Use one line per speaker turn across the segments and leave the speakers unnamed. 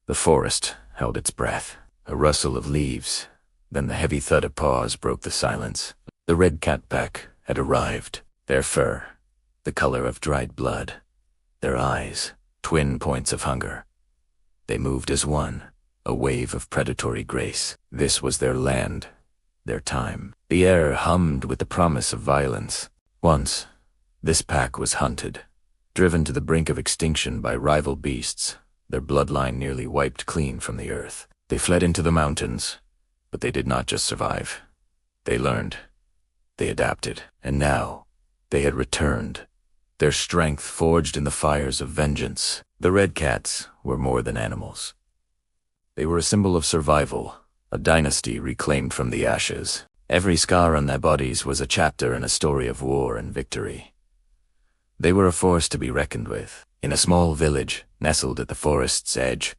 The forest held its breath. A rustle of leaves, then the heavy thud of paws broke the silence. The red cat pack had arrived. Their fur, the color of dried blood. Their eyes, twin points of hunger. They moved as one, a wave of predatory grace. This was their land, their time. The air hummed with the promise of violence. Once, this pack was hunted, driven to the brink of extinction by rival beasts, their bloodline nearly wiped clean from the earth. They fled into the mountains, but they did not just survive. They learned. They adapted. And now, they had returned, their strength forged in the fires of vengeance. The red cats were more than animals. They were a symbol of survival, a dynasty reclaimed from the ashes. Every scar on their bodies was a chapter in a story of war and victory. They were a force to be reckoned with. In a small village, nestled at the forest's edge,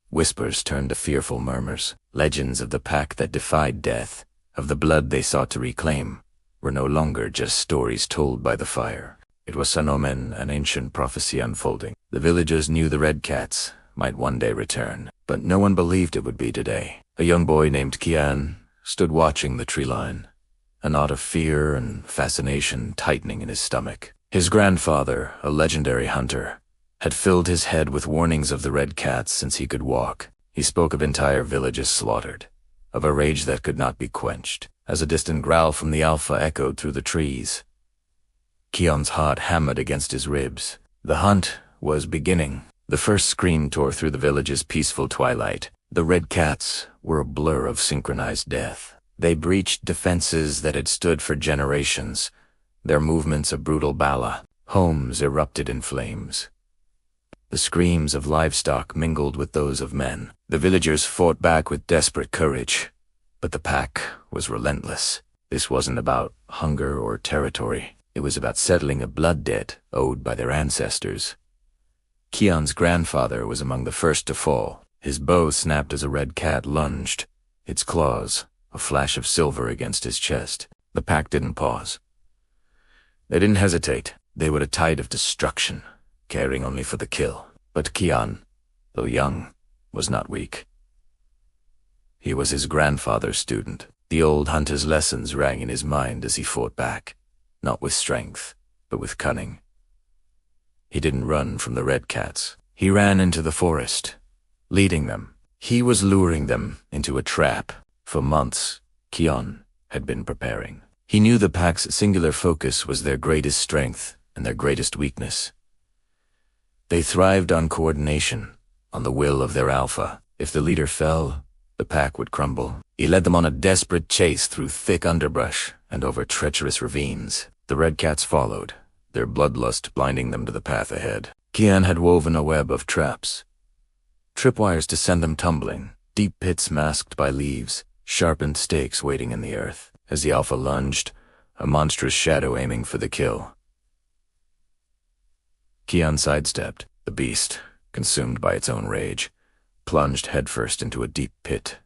whispers turned to fearful murmurs. Legends of the pack that defied death, of the blood they sought to reclaim, were no longer just stories told by the fire. It was an omen, an ancient prophecy unfolding. The villagers knew the red cats might one day return, but no one believed it would be today. A young boy named Kian stood watching the tree line, a knot of fear and fascination tightening in his stomach. His grandfather, a legendary hunter, had filled his head with warnings of the red cats since he could walk. He spoke of entire villages slaughtered, of a rage that could not be quenched. As a distant growl from the alpha echoed through the trees, Kian's heart hammered against his ribs. The hunt was beginning. The first scream tore through the village's peaceful twilight. The red cats were a blur of synchronized death. They breached defenses that had stood for generations, their movements a brutal bala. Homes erupted in flames. The screams of livestock mingled with those of men. The villagers fought back with desperate courage, but the pack was relentless. This wasn't about hunger or territory. It was about settling a blood debt owed by their ancestors. Kian's grandfather was among the first to fall. His bow snapped as a red cat lunged, its claws a flash of silver against his chest. The pack didn't pause. They didn't hesitate. They were a tide of destruction, caring only for the kill. But Kian, though young, was not weak. He was his grandfather's student. The old hunter's lessons rang in his mind as he fought back, not with strength, but with cunning. He didn't run from the red cats. He ran into the forest, leading them. He was luring them into a trap. For months, Kian had been preparing. He knew the pack's singular focus was their greatest strength and their greatest weakness. They thrived on coordination, on the will of their alpha. If the leader fell, the pack would crumble. He led them on a desperate chase through thick underbrush and over treacherous ravines. The red cats followed, their bloodlust blinding them to the path ahead. Kian had woven a web of traps, tripwires to send them tumbling, deep pits masked by leaves, sharpened stakes waiting in the earth. As the alpha lunged, a monstrous shadow aiming for the kill. Kian sidestepped. The beast, consumed by its own rage, plunged headfirst into a deep pit.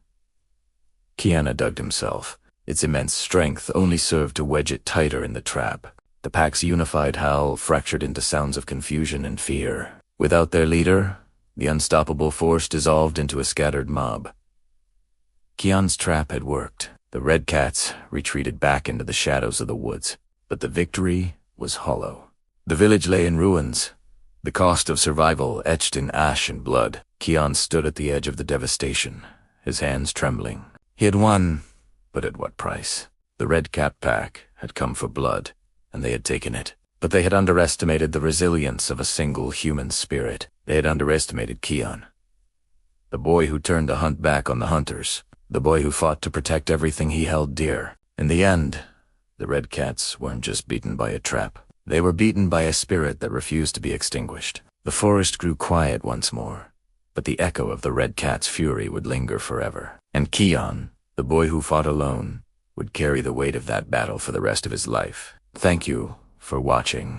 Kian dug himself. Its immense strength only served to wedge it tighter in the trap. The pack's unified howl fractured into sounds of confusion and fear. Without their leader, the unstoppable force dissolved into a scattered mob. Kian's trap had worked. The red cats retreated back into the shadows of the woods, but the victory was hollow. The village lay in ruins, the cost of survival etched in ash and blood. Kian stood at the edge of the devastation, his hands trembling. He had won, but at what price? The red cat pack had come for blood, and they had taken it. But they had underestimated the resilience of a single human spirit. They had underestimated Kian, the boy who turned to hunt back on the hunters. The boy who fought to protect everything he held dear. In the end, the red cats weren't just beaten by a trap. They were beaten by a spirit that refused to be extinguished. The forest grew quiet once more, but the echo of the red cat's fury would linger forever. And Kian, the boy who fought alone, would carry the weight of that battle for the rest of his life. Thank you for watching.